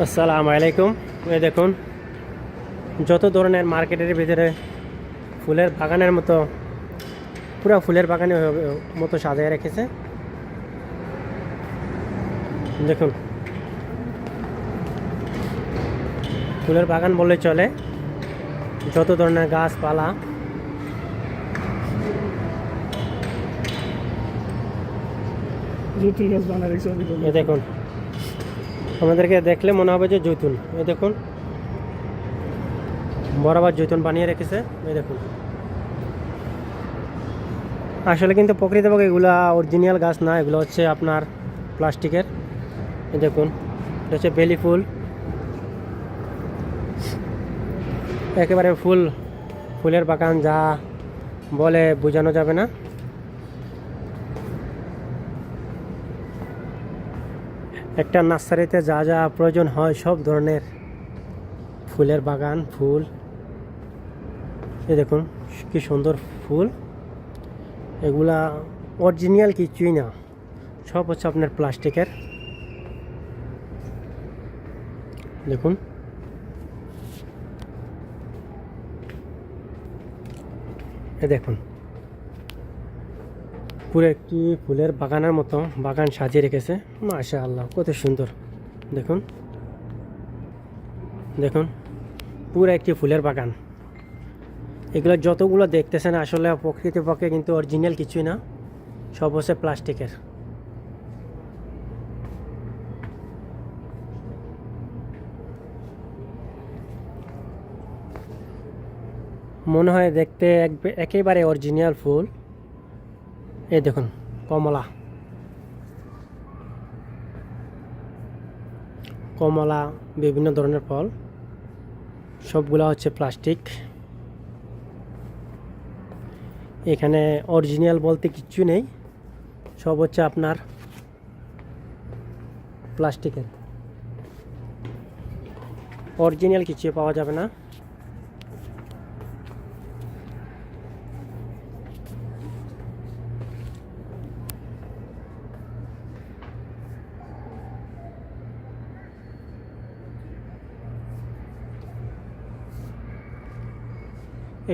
আসসালামু আলাইকুম। এই দেখুন, যত ধরনের মার্কেটের ভিতরে ফুলের বাগানের মতো, পুরো ফুলের বাগানের মতো সাজিয়ে রেখেছে। দেখুন, ফুলের বাগান বললে চলে। যত ধরনের গাছপালা, জুতুল গাছ বানায় রেখেছে অনেক এই দেখুন, আমাদেরকে দেখলে মনে হবে যে জৈতুন। এই দেখুন, বরাবর জৈতুন বানিয়ে রেখেছে। এই দেখুন, আসলে কিন্তু প্রকৃতপক্ষে এগুলা অরিজিনাল গাছ না, এগুলো হচ্ছে আপনার প্লাস্টিকের। এই দেখুন, এটা হচ্ছে বেলি ফুল, একেবারে ফুলের বাগান যা বলে বোঝানো যাবে না। একটা নার্সারিতে যা যা প্রয়োজন হয় সব ধরনের ফুলের বাগান, ফুল। এই দেখুন কি সুন্দর ফুল। এগুলা অরিজিনাল কিছুই না, সব হচ্ছে আপনার প্লাস্টিকের। দেখুন, দেখুন, পুরো একটি ফুলের বাগানের মতো বাগান সাজিয়ে রেখেছে। মাশাআল্লাহ, কত সুন্দর। দেখুন দেখুন, পুরো একটি ফুলের বাগান। এগুলো যতগুলো দেখতেছেন আসলে প্রকৃতপক্ষে কিন্তু অরিজিনাল কিছুই না, সব হচ্ছে প্লাস্টিকের। মনে হয় দেখতে একেবারে অরিজিনাল ফুল। এই দেখুন, কমলা কমলা বিভিন্ন ধরনের ফল, সবগুলা হচ্ছে প্লাস্টিক। এখানে অরিজিনাল বলতে কিচ্ছু নেই, সব হচ্ছে আপনার প্লাস্টিকের। অরিজিনাল কিছু পাওয়া যাবে না।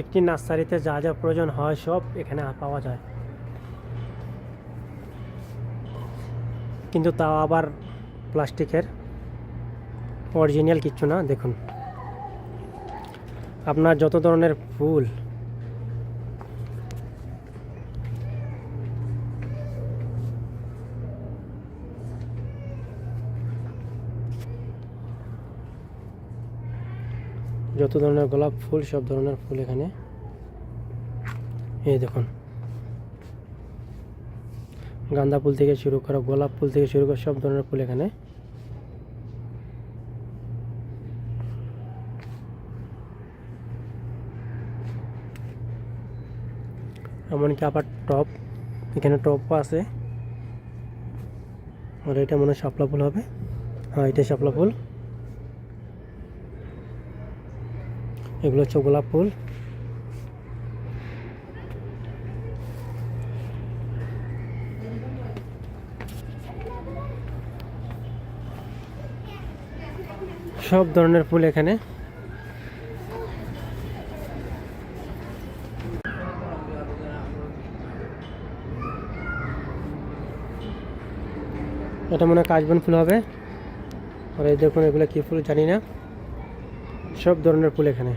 একটি নার্সারিতে যা যা প্রয়োজন হয় সব এখানে পাওয়া যায়, কিন্তু তাও আবার প্লাস্টিকের, অরিজিনাল কিচ্ছু না। দেখুন, আপনার যত ধরনের ফুল, যত ধরনের গোলাপ ফুল, সব ধরনের ফুল এখানে। এই দেখুন, গাঁদা ফুল থেকে শুরু করে, গোলাপ ফুল থেকে শুরু করে সব ধরনের ফুল এখানে। এমনকি আবার টপ, এখানে টপও আছে। আর এটা মনে হয় শাপলা ফুল হবে। হ্যাঁ, এটা শাপলা ফুল। এগুলো হচ্ছে গোলাপ ফুল। সব ধরনের ফুল এখানে। এটা মনে হয় কাশবন ফুল হবে। আর এই দেখুন, এগুলো কী ফুল জানি না, সব ধরনের ফুল এখানে।